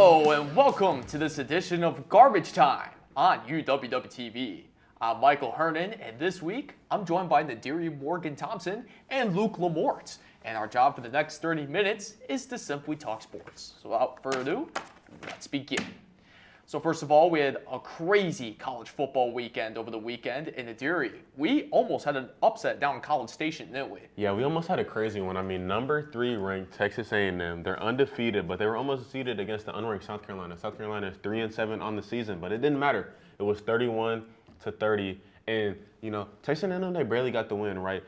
Hello and welcome to this edition of Garbage Time on UWW-TV. I'm Michael Hernan, and this week I'm joined by Nadiri Morgan-Thompson and Luke Lamort. And our job for the next 30 minutes is to simply talk sports. So without further ado, let's begin. So first of all, we had a crazy college football weekend over the weekend in Nadiri. We almost had an upset down in College Station, didn't we? Yeah, we almost had a crazy one. I mean, number 3 ranked Texas A&M. They're undefeated, but they were almost defeated against the unranked South Carolina. South Carolina is 3-7 on the season, but it didn't matter. It was 31-30, and Texas A&M, they barely got the win, right?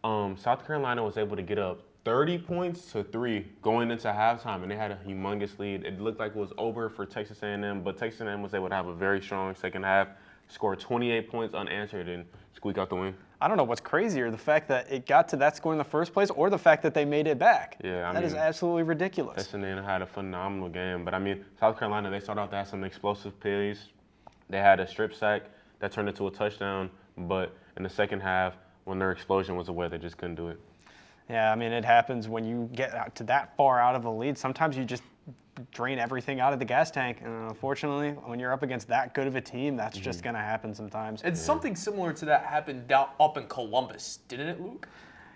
South Carolina was able to get up 30 points to 3 going into halftime, and they had a humongous lead. It looked like it was over for Texas A&M, but Texas A&M was able to have a very strong second half, score 28 points unanswered, and squeak out the win. I don't know what's crazier, the fact that it got to that score in the first place or the fact that they made it back. Yeah, that is absolutely ridiculous. Texas A&M had a phenomenal game, but I mean, South Carolina, they started off to have some explosive plays. They had a strip sack that turned into a touchdown, but in the second half, when their explosion was away, they just couldn't do it. Yeah, I mean, it happens when you get out to that far out of a lead. Sometimes you just drain everything out of the gas tank. And unfortunately, when you're up against that good of a team, that's just going to happen sometimes. And something similar to that happened down up in Columbus, didn't it, Luke?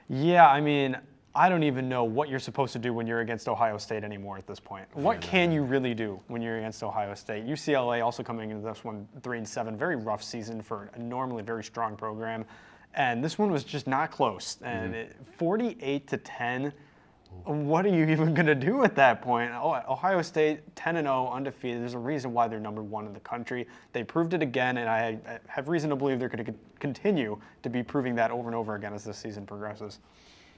Yeah, I mean, I don't even know what you're supposed to do when you're against Ohio State anymore at this point. What can you really do when you're against Ohio State? UCLA also coming into this one 3-7, very rough season for a normally very strong program. And this one was just not close. And 48-10, what are you even going to do at that point? Ohio State, 10-0, undefeated. There's a reason why they're number 1 in the country. They proved it again, and I have reason to believe they're going to continue to be proving that over and over again as this season progresses.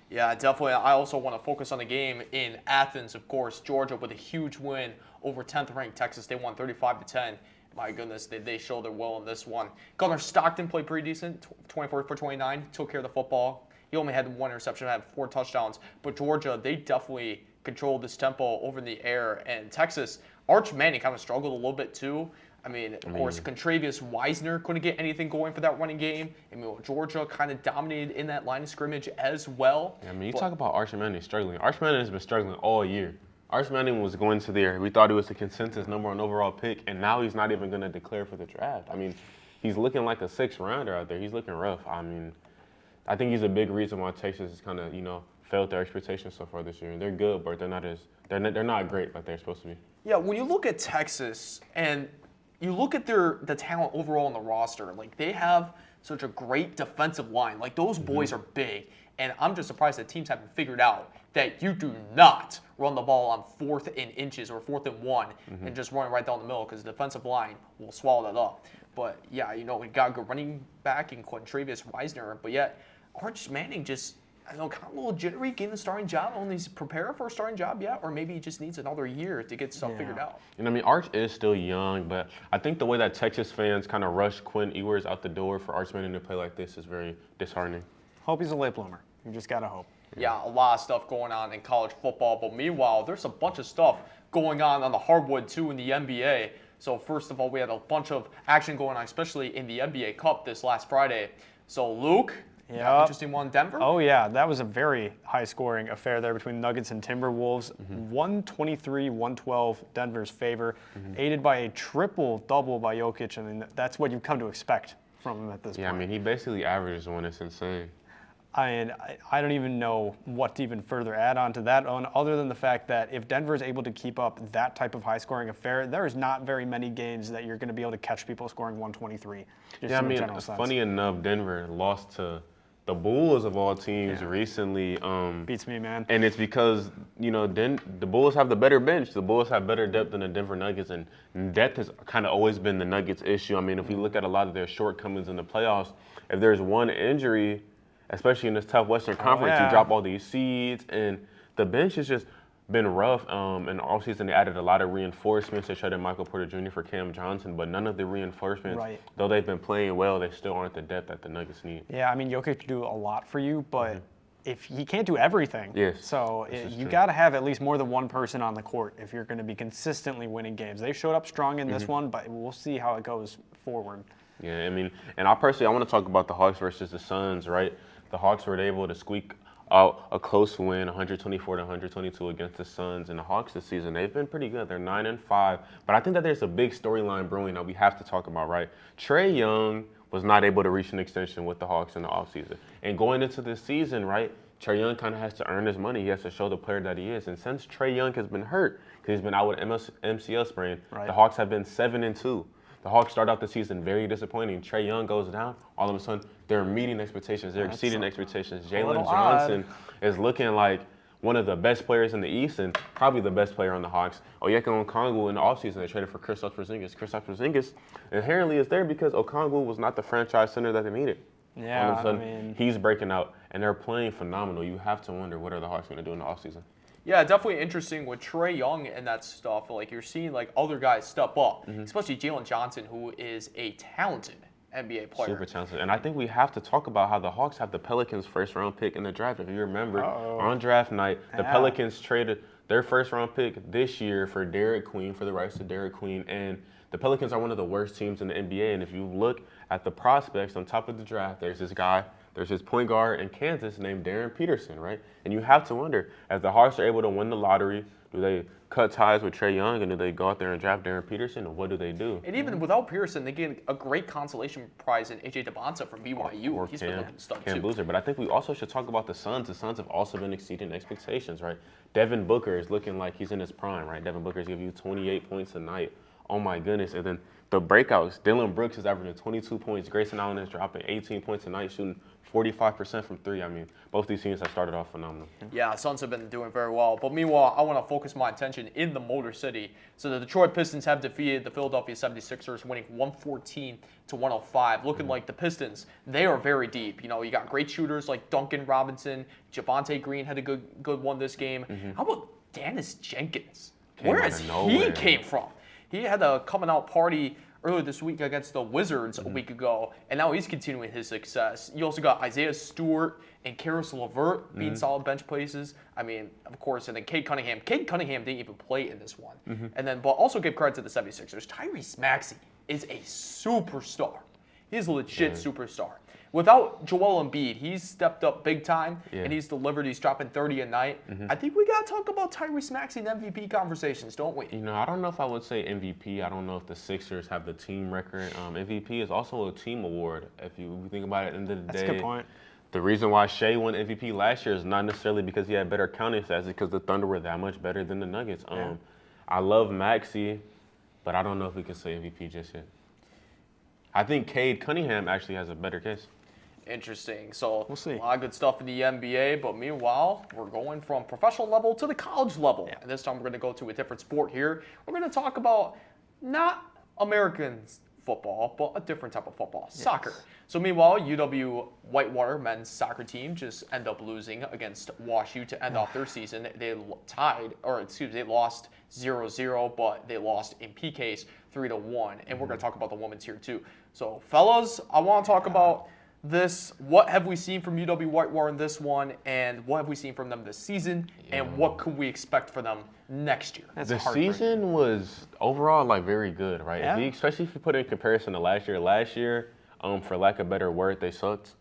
Yeah, definitely. I also want to focus on the game in Athens, of course. Georgia with a huge win over 10th-ranked Texas. They won 35-10. My goodness, they showed their will in this one. Gunnar Stockton played pretty decent, 24 for 29, took care of the football. He only had 1 interception, had 4 touchdowns. But Georgia, they definitely controlled this tempo over in the air. And Texas, Arch Manning kind of struggled a little bit too. I mean, of course, Contravius Wiesner couldn't get anything going for that running game. I mean, Georgia kind of dominated in that line of scrimmage as well. Yeah, I mean, talk about Arch Manning struggling. Arch Manning has been struggling all year. Arch Manning was going to the air. We thought he was the consensus number 1 overall pick, and now he's not even going to declare for the draft. I mean, he's looking like a 6th rounder out there. He's looking rough. I mean, I think he's a big reason why Texas has kind of, failed their expectations so far this year. They're good, but they're not great like they're supposed to be. Yeah, when you look at Texas and you look at the talent overall in the roster, like they have such a great defensive line. Like those boys are big, and I'm just surprised that teams haven't figured out that you do not run the ball on 4th and inches or 4th and 1 and just run it right down the middle because the defensive line will swallow that up. But yeah, we got a good running back in Contravius Wiesner, but yet Arch Manning just, kind of a little jittery getting the starting job. Only he's prepared for a starting job yet, or maybe he just needs another year to get stuff figured out. And I mean, Arch is still young, but I think the way that Texas fans kind of rush Quinn Ewers out the door for Arch Manning to play like this is very disheartening. Hope he's a late bloomer. You just got to hope. Yeah, a lot of stuff going on in college football, but meanwhile, there's a bunch of stuff going on the hardwood too in the NBA. So first of all, we had a bunch of action going on, especially in the NBA Cup this last Friday. So Luke, interesting one, Denver? Oh yeah, that was a very high-scoring affair there between Nuggets and Timberwolves. 123-112 Denver's favor, aided by a triple-double by Jokic. I mean, that's what you've come to expect from him at this point. Yeah, I mean, he basically averages one. It's insane. I don't even know what to even further add on to that other than the fact that if Denver is able to keep up that type of high-scoring affair, there is not very many games that you're going to be able to catch people scoring 123. Yeah, I mean, funny enough, Denver lost to the Bulls of all teams recently. Beats me, man. And it's because, the Bulls have the better bench. The Bulls have better depth than the Denver Nuggets, and depth has kind of always been the Nuggets' issue. I mean, if we look at a lot of their shortcomings in the playoffs, if there's one injury, especially in this tough Western Conference, you drop all these seeds, and the bench has just been rough. In the offseason, they added a lot of reinforcements. They traded Michael Porter Jr. for Cam Johnson, but none of the reinforcements, though they've been playing well, they still aren't the depth that the Nuggets need. Yeah, I mean, Jokic can do a lot for you, but if he can't do everything, so you got to have at least more than one person on the court if you're going to be consistently winning games. They showed up strong in this one, but we'll see how it goes forward. Yeah, I mean, and I want to talk about the Hawks versus the Suns, right? The Hawks were able to squeak a close win, 124 to 122 against the Suns. And the Hawks this season, they've been pretty good. They're 9-5. But I think that there's a big storyline brewing that we have to talk about, right? Trae Young was not able to reach an extension with the Hawks in the offseason. And going into this season, right, Trae Young kind of has to earn his money. He has to show the player that he is. And since Trae Young has been hurt, because he's been out with MCL sprain, the Hawks have been 7-2. The Hawks start out the season very disappointing. Trae Young goes down. All of a sudden, they're meeting expectations. They're exceeding expectations. Jalen Johnson is looking like one of the best players in the East and probably the best player on the Hawks. Onyeka Okongwu in the offseason, they traded for Kristaps Porzingis. Kristaps Porzingis inherently is there because Okongwu was not the franchise center that they needed. Yeah, all of a sudden, he's breaking out, and they're playing phenomenal. You have to wonder, what are the Hawks going to do in the offseason? Yeah, definitely interesting with Trae Young and that stuff. Like, you're seeing like other guys step up, especially Jalen Johnson, who is a talented NBA player. Super talented. And I think we have to talk about how the Hawks have the Pelicans' first-round pick in the draft. If you remember, on draft night, the Pelicans traded their first-round pick this year for Derek Queen, for the rights to Derek Queen. And the Pelicans are one of the worst teams in the NBA. And if you look at the prospects on top of the draft, there's this point guard in Kansas named Darren Peterson, right? And you have to wonder, as the Hawks are able to win the lottery, do they cut ties with Trae Young, and do they go out there and draft Darren Peterson, or what do they do? And even without Pearson, they get a great consolation prize in AJ Debonta from BYU. Or He's been looking stud Cam too. Boozer. But I think we also should talk about the Suns. The Suns have also been exceeding expectations, right? Devin Booker is looking like he's in his prime, right? Devin Booker's giving you 28 points a night. Oh my goodness. And then the breakouts, Dylan Brooks is averaging 22 points. Grayson Allen is dropping 18 points a night, shooting 45% from three. I mean, both these teams have started off phenomenal. Yeah, Suns have been doing very well. But meanwhile, I want to focus my attention in the Motor City. So the Detroit Pistons have defeated the Philadelphia 76ers, winning 114 to 105. Looking like the Pistons, they are very deep. You know, you got great shooters like Duncan Robinson. Javonte Green had a good one this game. How about Dennis Jenkins? Where has he came from? He had a coming out party earlier this week against the Wizards a week ago, and now he's continuing his success. You also got Isaiah Stewart and Karis LeVert being solid bench places. I mean, of course, and then Cade Cunningham. Cade Cunningham didn't even play in this one. And then, but also give credit to the 76ers. Tyrese Maxey is a superstar. He's a legit superstar. Without Joel Embiid, he's stepped up big time, and he's delivered. He's dropping 30 a night. I think we got to talk about Tyrese Maxey in MVP conversations, don't we? You know, I don't know if I would say MVP. I don't know if the Sixers have the team record. MVP is also a team award. If you think about it, at the end of the day. That's a good point. The reason why Shea won MVP last year is not necessarily because he had better counting stats. It's because the Thunder were that much better than the Nuggets. I love Maxey, but I don't know if we can say MVP just yet. I think Cade Cunningham actually has a better case. Interesting. So we'll see. A lot of good stuff in the NBA, but meanwhile, we're going from professional level to the college level. And this time we're going to go to a different sport here. We're going to talk about not American football, but a different type of football, soccer. So meanwhile, UW Whitewater men's soccer team just end up losing against WashU to end off their season. They lost 0-0, but they lost in PKs 3-1. And we're going to talk about the women's here too. So fellas, I want to talk about this. What have we seen from UW Whitewater in this one, and what have we seen from them this season, and what could we expect for them next year? That's the season was overall like very good, right? Yeah. Especially if you put it in comparison to last year. Last year, for lack of a better word, they sucked.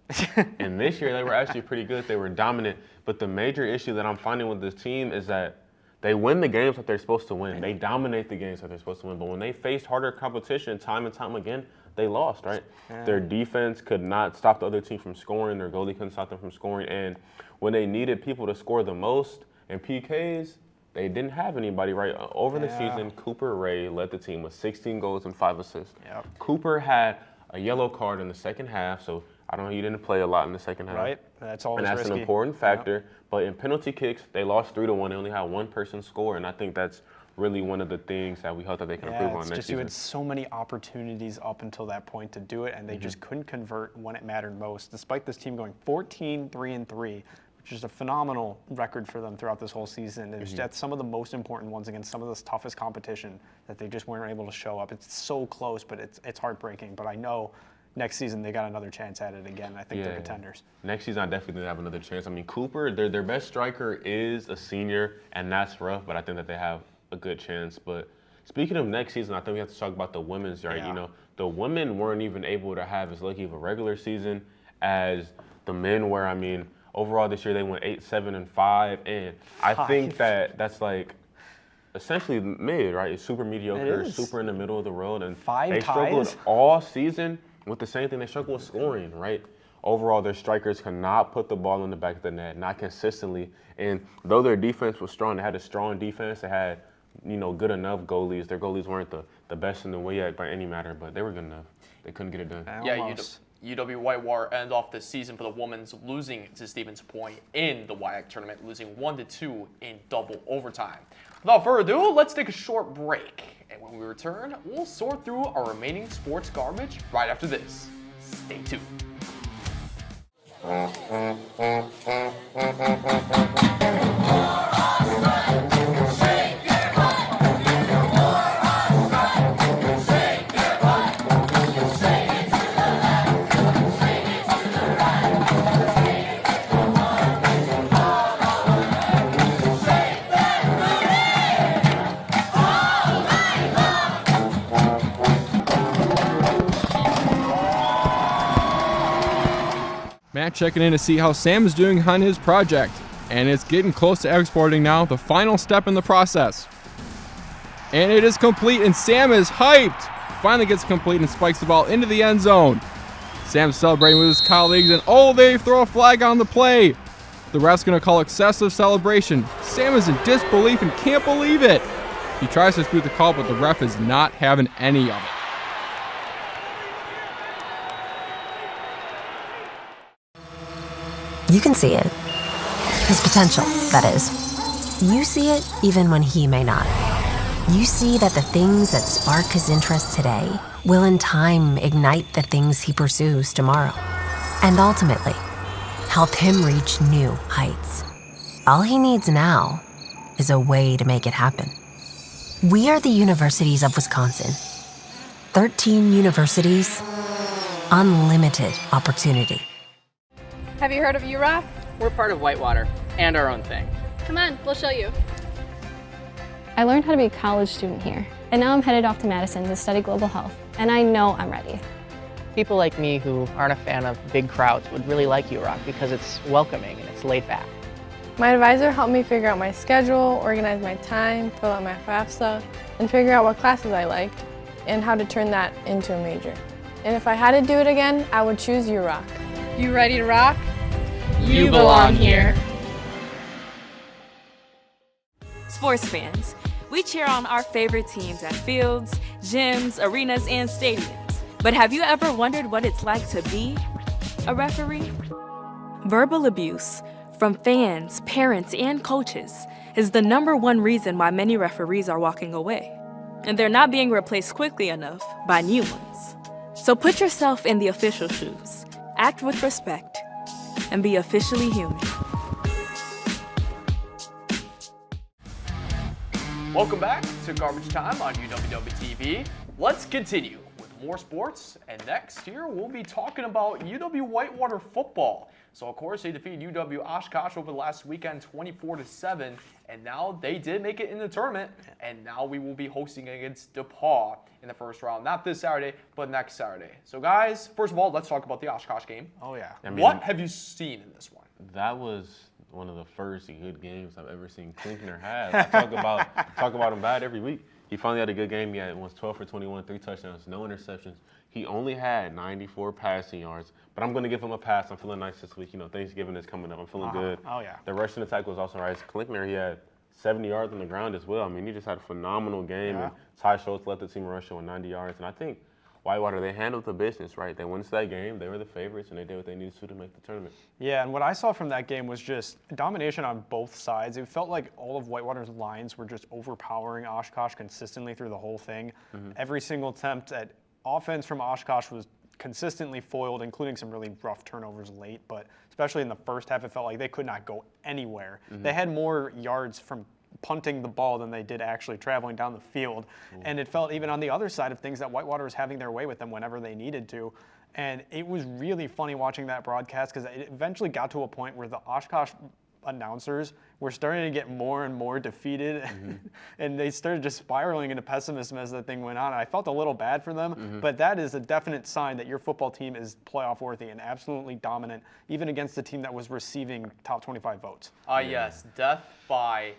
And this year, they were actually pretty good. They were dominant. But the major issue that I'm finding with this team is that they win the games that they're supposed to win. They dominate the games that they're supposed to win. But when they faced harder competition time and time again, they lost, right? Yeah. Their defense could not stop the other team from scoring. Their goalie couldn't stop them from scoring. And when they needed people to score the most in PKs, they didn't have anybody, right? Over the season, Cooper Ray led the team with 16 goals and 5 assists. Yep. Cooper had a yellow card in the second half, so I don't know, he didn't play a lot in the second half. Right, that's always risky. And that's an important factor. Yep. But in penalty kicks, they lost 3-1. They only had one person score, and I think that's really one of the things that we hope that they can improve on next season. You had so many opportunities up until that point to do it, and they just couldn't convert when it mattered most. Despite this team going 14-3-3, which is a phenomenal record for them throughout this whole season. It's that's some of the most important ones against some of the toughest competition that they just weren't able to show up. It's so close, but it's heartbreaking. But I know next season they got another chance at it again. I think they're contenders. Next season I definitely have another chance. I mean, Cooper, their best striker is a senior, and that's rough, but I think that they have a good chance. But speaking of next season, I think we have to talk about the women's, right? You know, the women weren't even able to have as lucky of a regular season as the men were. I mean, overall this year they went 8-7-5, and I think that's like essentially mid, right? It's super mediocre, is. super in the middle of the road, and 5 they struggled ties? all season with the same thing. They struggled with scoring, right? Overall, their strikers cannot put the ball in the back of the net, not consistently. And though their defense was strong, they had a strong defense. They had, good enough goalies. Their goalies weren't the best in the WIAC by any matter, but they were good enough. They couldn't get it done. Yeah, Almost. UW Whitewater end off the season for the women's losing to Stevens Point in the WIAC tournament, losing 1-2 in double overtime. Without further ado, let's take a short break. And when we return, we'll sort through our remaining sports garbage right after this. Stay tuned. Matt checking in to see how Sam is doing on his project, and it's getting close to exporting now, the final step in the process. And it is complete, and Sam is hyped. Finally gets complete and spikes the ball into the end zone. Sam's celebrating with his colleagues, and they throw a flag on the play. The ref's gonna call excessive celebration. Sam is in disbelief and can't believe it. He tries to dispute the call, but the ref is not having any of it. You can see it. His potential, that is. You see it even when he may not. You see that the things that spark his interest today will in time ignite the things he pursues tomorrow. And ultimately, help him reach new heights. All he needs now is a way to make it happen. We are the Universities of Wisconsin. 13 universities, unlimited opportunity. Have you heard of UROC? We're part of Whitewater and our own thing. Come on, we'll show you. I learned how to be a college student here, and now I'm headed off to Madison to study global health, and I know I'm ready. People like me who aren't a fan of big crowds would really like UROC because it's welcoming and it's laid back. My advisor helped me figure out my schedule, organize my time, fill out my FAFSA, and figure out what classes I liked and how to turn that into a major. And if I had to do it again, I would choose UROC. You ready to rock? You belong here. Sports fans, we cheer on our favorite teams at fields, gyms, arenas, and stadiums. But have you ever wondered what it's like to be a referee? Verbal abuse from fans, parents, and coaches is the #1 reason why many referees are walking away. And they're not being replaced quickly enough by new ones. So put yourself in the official shoes, act with respect, and be officially human. Welcome back to Garbage Time on UWW TV. Let's continue with more sports, and next here we'll be talking about UW Whitewater football. So of course they defeated UW Oshkosh over the last weekend 24-7, and now they did make it in the tournament, and now we will be hosting against DePauw in the first round. Not this Saturday, but next Saturday. So guys, first of all, let's talk about the Oshkosh game. Oh, yeah. What have you seen in this one? That was one of the first good games I've ever seen Klinkner have. I talk about him bad every week. He finally had a good game. He was 12 for 21, 3 touchdowns, no interceptions. He only had 94 passing yards, but I'm going to give him a pass. I'm feeling nice this week. Thanksgiving is coming up. I'm feeling good. Oh, yeah. The rushing attack was also right. Klinkner, he had 70 yards on the ground as well. I mean, he just had a phenomenal game. Yeah. And Ty Schultz led the team rushing with 90 yards. And I think Whitewater, they handled the business, right? They went to that game. They were the favorites, and they did what they needed to make the tournament. Yeah, and what I saw from that game was just domination on both sides. It felt like all of Whitewater's lines were just overpowering Oshkosh consistently through the whole thing. Every single attempt at offense from Oshkosh was consistently foiled, including some really rough turnovers late, but especially in the first half, it felt like they could not go anywhere. They had more yards from punting the ball than they did actually traveling down the field. And it felt even on the other side of things that Whitewater was having their way with them whenever they needed to. And it was really funny watching that broadcast because it eventually got to a point where the Oshkosh announcers were starting to get more and more defeated, and they started just spiraling into pessimism as the thing went on. And I felt a little bad for them, but that is a definite sign that your football team is playoff worthy and absolutely dominant, even against the team that was receiving top 25 votes. Yes, death by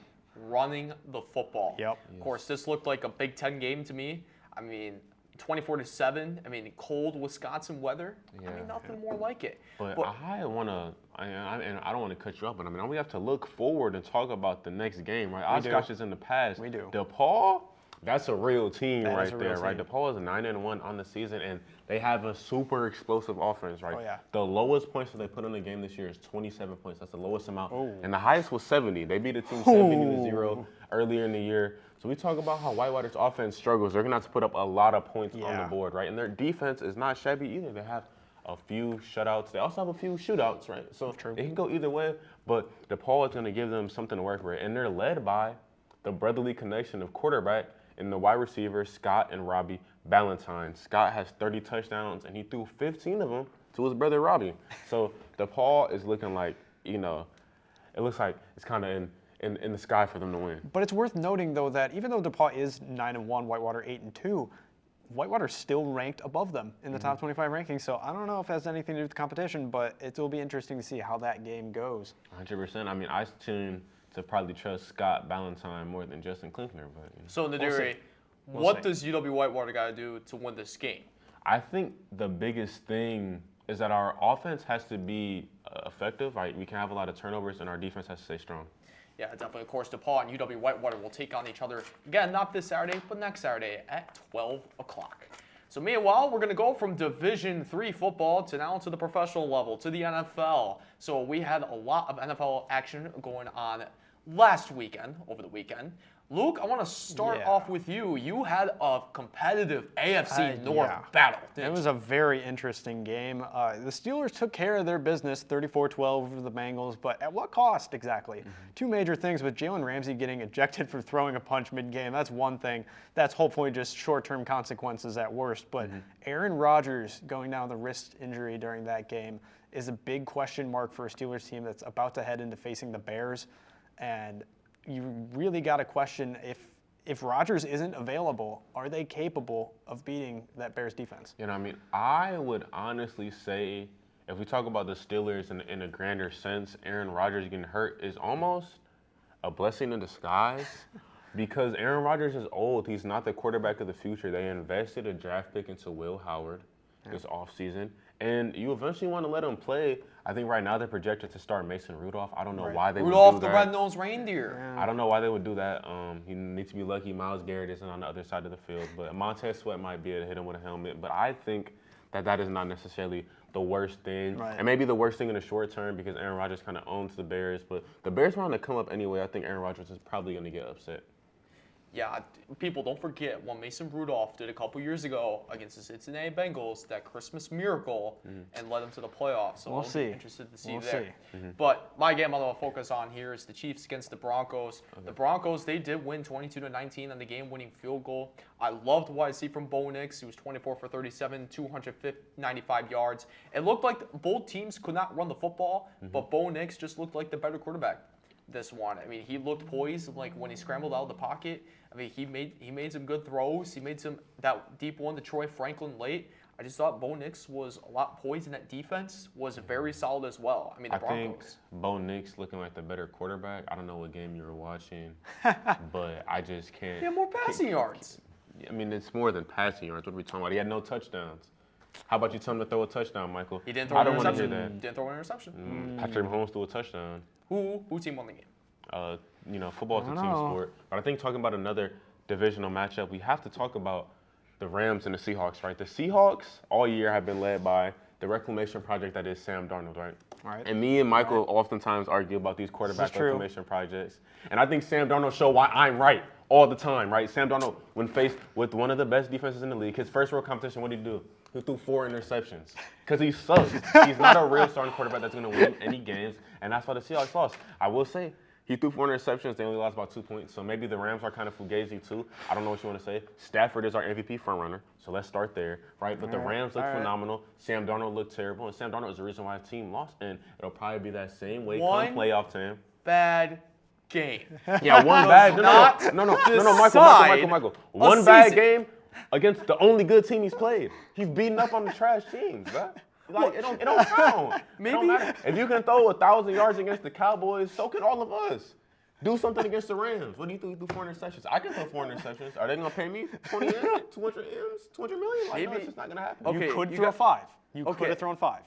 running the football. Yep. Of course, this looked like a Big Ten game to me. I mean, 24-7. I mean, cold Wisconsin weather. I mean, nothing more like it. But I want to, and I don't want to cut you up, but I mean, we have to look forward and talk about the next game, right? Oshkosh is in the past. We do. DePaul, that's a real team That right is a real there, right? team. DePaul is 9-1 on the season, and they have a super explosive offense, right? Oh, yeah. The lowest points that they put in the game this year is 27 points. That's the lowest amount. Oh. And the highest was 70. They beat a team 70-0 earlier in the year. So we talk about how Whitewater's offense struggles. They're going to have to put up a lot of points on the board, right? And their defense is not shabby either. They have a few shutouts. They also have a few shootouts, right? So it can go either way. But DePaul is going to give them something to work with. And they're led by the brotherly connection of quarterback and the wide receivers, Scott and Robbie Ballantyne. Scott has 30 touchdowns, and he threw 15 of them to his brother Robbie. So DePaul is looking like, it looks like it's kind of in the sky for them to win. But it's worth noting, though, that even though DePaul is 9-1, Whitewater 8-2, Whitewater's still ranked above them in the top 25 rankings. So I don't know if it has anything to do with the competition, but it will be interesting to see how that game goes. 100%. I mean, I tend to probably trust Scott Ballantyne more than Justin Klinkner. But So, Nadiri, what does UW Whitewater got to do to win this game? I think the biggest thing is that our offense has to be effective. Right? We can have a lot of turnovers, and our defense has to stay strong. Yeah, definitely. Of course, DePaul and UW Whitewater will take on each other again, not this Saturday, but next Saturday at 12 o'clock. So meanwhile, we're going to go from Division III football to now to the professional level, to the NFL. So we had a lot of NFL action going on over the weekend. Luke, I want to start off with you. You had a competitive AFC North battle. It was a very interesting game. The Steelers took care of their business, 34-12 over the Bengals, but at what cost exactly? Two major things, with Jalen Ramsey getting ejected for throwing a punch mid-game. That's one thing. That's hopefully just short-term consequences at worst. But Aaron Rodgers going down with a wrist injury during that game is a big question mark for a Steelers team that's about to head into facing the Bears. And you really got to question if Rodgers isn't available, are they capable of beating that Bears defense? I would honestly say, if we talk about the Steelers in a grander sense, Aaron Rodgers getting hurt is almost a blessing in disguise because Aaron Rodgers is old. He's not the quarterback of the future. They invested a draft pick into Will Howard this offseason, and you eventually want to let him play. I think right now they're projected to start Mason Rudolph. I don't know why they would do that. Rudolph the red-nosed reindeer. I don't know why they would do that. He needs to be lucky Myles Garrett isn't on the other side of the field. But Montez Sweat might be able to hit him with a helmet. But I think that is not necessarily the worst thing. Right. And maybe the worst thing in the short term because Aaron Rodgers kind of owns the Bears. But the Bears were on to come up anyway. I think Aaron Rodgers is probably going to get upset. Yeah, people don't forget what Mason Rudolph did a couple years ago against the Cincinnati Bengals, that Christmas miracle, and led them to the playoffs. So We'll I'll see. be interested to see We'll there. see. But my game I'm going to focus on here is the Chiefs against the Broncos. The Broncos, they did win 22-19 on the game-winning field goal. I loved what I see from Bo Nix. He was 24 for 37, 295 yards. It looked like both teams could not run the football, but Bo Nix just looked like the better quarterback this one. I mean, he looked poised, like when he scrambled out of the pocket. I mean, he made some good throws. He made that deep one to Troy Franklin late. I just thought Bo Nix was a lot poised, and that defense was very solid as well. I mean, the Broncos. I think Bo Nix looking like the better quarterback. I don't know what game you were watching, but I just can't. He had more passing yards. I mean, it's more than passing yards. What are we talking about? He had no touchdowns. How about you tell him to throw a touchdown, Michael? He didn't throw I an don't want to hear interception. that. Didn't throw an interception. Patrick Mahomes threw a touchdown. Who team won the game? Football is a team sport. But I think talking about another divisional matchup, we have to talk about the Rams and the Seahawks, right? The Seahawks all year have been led by the reclamation project that is Sam Darnold, right? Right. And me and Michael oftentimes argue about these quarterback reclamation projects. And I think Sam Darnold showed why I'm right all the time, right? Sam Darnold, when faced with one of the best defenses in the league, his first real competition, what did he do? He threw 4 interceptions because he sucks. He's not a real starting quarterback that's going to win any games, and that's why the Seahawks lost. I will say, he threw 4 interceptions. They only lost about 2 points. So maybe the Rams are kind of fugazi too. I don't know what you want to say. Stafford is our MVP frontrunner, so let's start there, right? But the Rams look phenomenal. Sam Darnold looked terrible, and Sam Darnold is the reason why the team lost. And it'll probably be that same way come playoff time. bad game. Yeah, one bad. not No, decide Michael. a One bad season. game against the only good team he's played. He's beating up on the trash teams, bro. Like it don't count. It Maybe- don't matter. If you can throw 1,000 yards against the Cowboys, so can all of us. Do something against the Rams. What do you do? Do 4 interceptions? I can throw 4 interceptions. Are they gonna pay me 20 M's, 200 M's, 200 million? Like, no, Maybe- it's just not gonna happen. Okay, You could you throw got- 5. You Okay. could have thrown 5.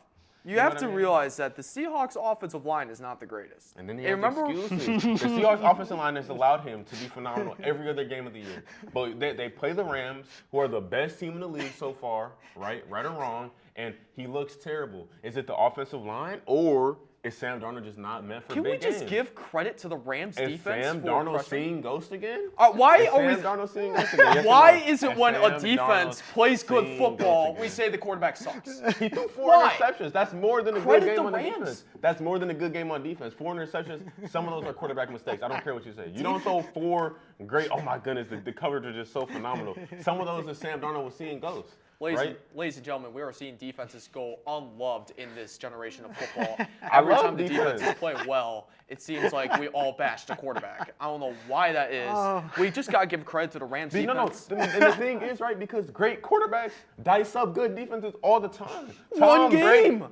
You have what to I mean? realize that the Seahawks offensive line is not the greatest. And then he And has remember, excuses. The Seahawks offensive line has allowed him to be phenomenal every other game of the year. But they play the Rams, who are the best team in the league so far, right or wrong, and he looks terrible. Is it the offensive line, or is Sam Darnold just not meant for can we big just games? give credit to the Rams Is defense Sam for Darnold crushing? seeing ghosts again? Why Is are we? Sam Darnold seeing ghosts again? Yes or Why no? is it Is when Sam a defense Darnold plays good seeing football, ghosts we again? say the quarterback sucks? He threw 4 Why? interceptions. That's more than a Credit good game the on the Rams. defense. That's more than a good game on defense. 4 interceptions, some of those are quarterback mistakes. I don't care what you say. You don't throw 4 great, oh my goodness, the coverage is just so phenomenal. Some of those that Sam Darnold was seeing ghosts. Right? Ladies and gentlemen, we are seeing defenses go unloved in this generation of football. I Every love time the defense defense. is playing well, it seems like we all bash the quarterback. I don't know why that is. We just got to give credit to the Rams No, defense. and the thing is, right, because great quarterbacks dice up good defenses all the time. One Tom Brady- game.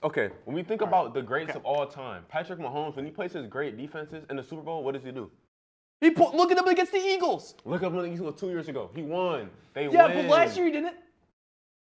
Okay, when we think about the greats of all time, Patrick Mahomes, when he plays his great defenses in the Super Bowl, what does he do? Look at him against the Eagles. Look up when he was 2 years ago. He won. They Yeah, win. but last year he didn't.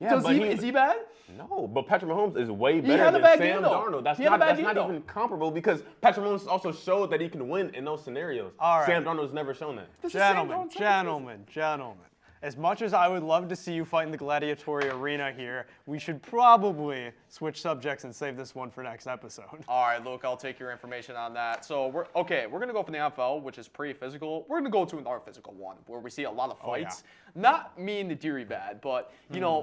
Yeah, So but is he bad? No, but Patrick Mahomes is way better had a than bad Sam game, though. Darnold. That's He had a bad not game, though. even comparable because Patrick Mahomes also showed that he can win in those scenarios. All right. Sam Darnold's never shown that. This is Sam Gentlemen, Darnold. gentlemen. As much as I would love to see you fight in the gladiatory arena here, we should probably switch subjects and save this one for next episode. All right, Luke, I'll take your information on that. So we're gonna go from the NFL, which is pretty physical. We're gonna go to another physical one where we see a lot of fights. Not mean the Deary bad, but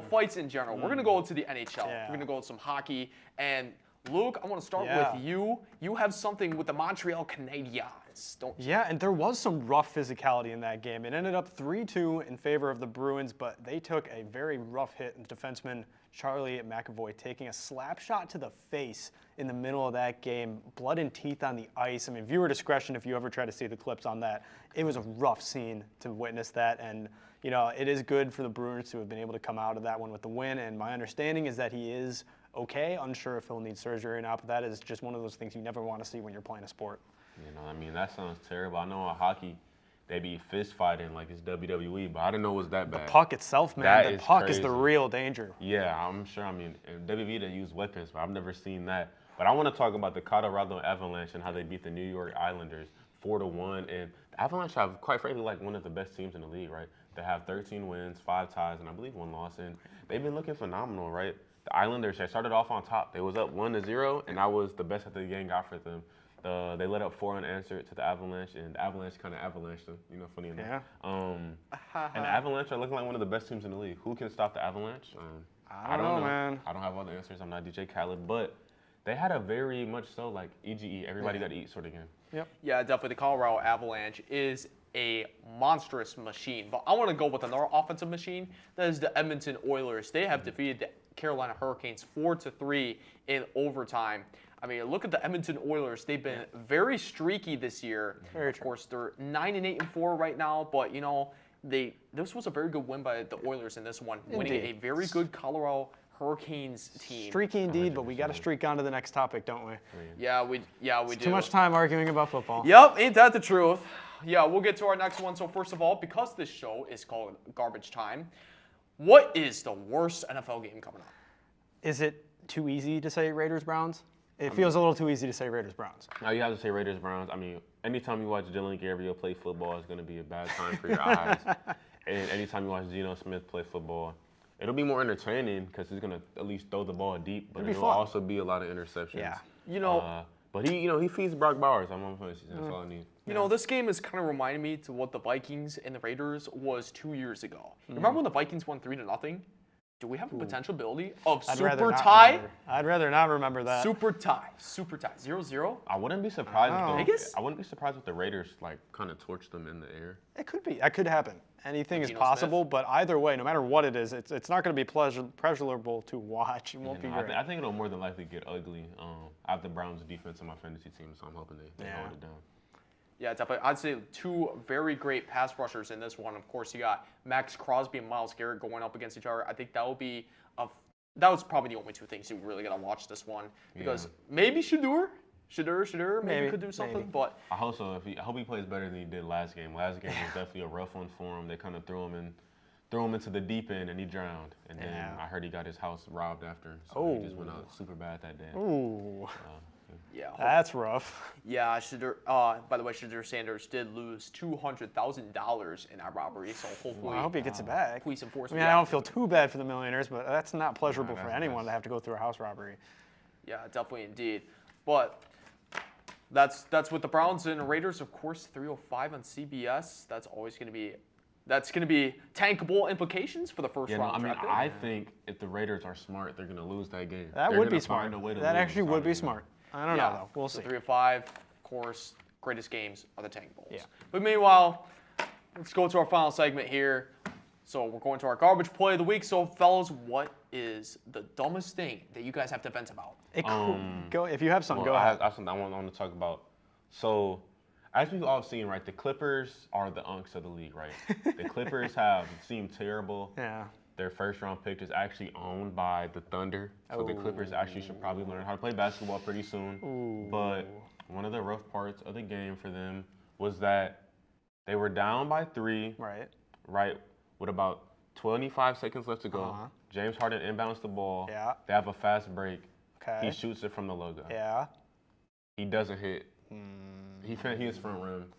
fights in general. We're gonna go to the NHL. Yeah. We're gonna go to some hockey. And Luke, I want to start Yeah. with you. You have something with the Montreal Canadiens, don't you? Yeah, and there was some rough physicality in that game. It ended up 3-2 in favor of the Bruins, but they took a very rough hit, and defenseman Charlie McAvoy taking a slap shot to the face in the middle of that game. Blood and teeth on the ice. I mean, viewer discretion if you ever try to see the clips on that. It was a rough scene to witness that, and it is good for the Bruins to have been able to come out of that one with the win, and my understanding is that he is okay. Unsure if he'll need surgery or not, but that is just one of those things you never want to see when you're playing a sport. That sounds terrible. I know in hockey, they be fist fighting like it's WWE, but I didn't know it was that bad. Puck itself, man. That The is puck is the crazy. real danger. Yeah, I'm sure. In WWE, they use weapons, but I've never seen that. But I want to talk about the Colorado Avalanche and how they beat the New York Islanders 4-1. And the Avalanche have, quite frankly, like one of the best teams in the league, right? They have 13 wins, 5 ties, and I believe 1 loss. And they've been looking phenomenal, right? The Islanders, they started off on top. They was up 1-0, and that was the best that the game got for them. They let up 4 unanswered to the Avalanche, and the Avalanche kind of avalanched them. Funny enough. And the Avalanche are looking like one of the best teams in the league. Who can stop the Avalanche? I don't know, man. I don't have all the answers. I'm not DJ Khaled, but they had a very much so like EGE, everybody got to eat sort of game. Yep. Yeah, definitely. The Colorado Avalanche is a monstrous machine. But I want to go with another offensive machine. That is the Edmonton Oilers. They have defeated the Carolina Hurricanes 4-3 in overtime. I mean, look at the Edmonton Oilers. They've been very streaky this year. Very of course, they're 9-8-4 right now. But this was a very good win by the Oilers in this one, winning Indeed. a very good Colorado Hurricanes team. Streaky indeed, but we got to streak on to the next topic, don't we? Yeah, we do. Too much time arguing about football. Yep, ain't that the truth? Yeah, we'll get to our next one. So first of all, because this show is called Garbage Time, what is the worst NFL game coming up? Is it too easy to say Raiders-Browns? It feels a little too easy to say Raiders-Browns. Now you have to say Raiders-Browns. I mean, anytime you watch Dylan Gabriel play football, it's going to be a bad time for your eyes. And anytime you watch Geno Smith play football, it'll be more entertaining because he's going to at least throw the ball deep, but It'll be it'll fun. also be a lot of interceptions. Yeah. But he feeds Brock Bowers. I'm on fantasy. That's all I need. This game is kind of reminding me to what the Vikings and the Raiders was 2 years ago. Remember when the Vikings won 3-0? do we have a potential ability of I'd rather super not tie? remember. I'd rather not remember that. Super tie. 0-0. I wouldn't be surprised. Oh. If Vegas? I wouldn't be surprised if the Raiders like kind of torch them in the air. It could be. That could happen. Anything is Geno possible, Smith? but either way, no matter what it is, it's not going to be pleasurable to watch. It won't be I, great. I think it'll more than likely get ugly. I have the Browns defense on my fantasy team, so I'm hoping they Yeah. hold it down. Yeah, definitely. I'd say two very great pass rushers in this one. Of course, you got Max Crosby and Myles Garrett going up against each other. I think that will be that was probably the only two things you really gotta watch this one because maybe Shedeur maybe could do something, but I hope so. I hope he plays better than he did last game. Last game was definitely a rough one for him. They kind of threw him into the deep end, and he drowned. And then I heard he got his house robbed after, so he just went out super bad that day. Ooh, yeah, that's rough. yeah. Shedeur. By the way, Shedeur Sanders did lose $200,000 in that robbery, so hopefully Well, I hope he gets it back. police I enforcement. mean, I don't feel too bad for the millionaires, but that's not pleasurable for that's- anyone to have to go through a house robbery. Yeah, definitely indeed. But that's with the Browns and Raiders, of course, 3:05 on CBS. That's going to be tankable implications for the first Yeah, no, round. I mean, draft pick. I think if the Raiders are smart, they're gonna lose that game. That They're would be gonna find smart. a way to That lose actually would be Saturday. smart. I don't know, though. We'll see. 3:05, of course, greatest games are the tankables. Yeah. But meanwhile, let's go to our final segment here. So we're going to our garbage play of the week. So, fellas, what is the dumbest thing that you guys have to vent about? Go if you have something. Well, go I ahead. have something I want to talk about. So, as we've all seen, right, the Clippers are the unks of the league, right? The Clippers have seemed terrible. Yeah. Their first round pick is actually owned by the Thunder. So the Clippers actually should probably learn how to play basketball pretty soon. But one of the rough parts of the game for them was that they were down by 3, Right. with about 25 seconds left to go. Uh-huh. James Harden inbounds the ball. Yeah. They have a fast break. Okay. He shoots it from the logo. Yeah. He doesn't hit. He is front rim.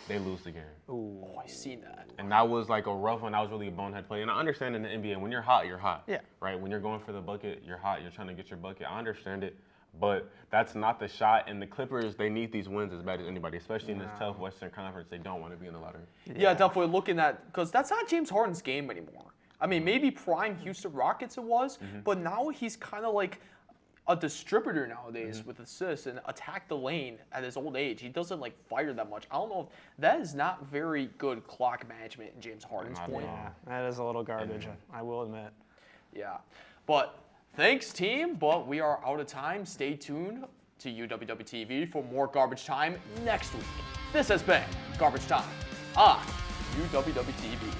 They lose the game. Oh, I seen that. And that was like a rough one. That was really a bonehead play. And I understand in the NBA, when you're hot, you're hot. Yeah. Right? When you're going for the bucket, you're hot. You're trying to get your bucket. I understand it. But that's not the shot. And the Clippers, they need these wins as bad as anybody, especially in this tough Western Conference. They don't want to be in the lottery. Yeah, definitely looking at, because that's not James Harden's game anymore. I mean, maybe prime Houston Rockets it was, but now he's kind of like a distributor nowadays with assists and attack the lane at his old age. He doesn't like fire that much. I don't know if that is not very good clock management in James Harden's point. Yeah, that is a little garbage. I will admit. Yeah, but thanks team, but we are out of time. Stay tuned to UWW TV for more Garbage Time next week. This has been Garbage Time on UWW TV.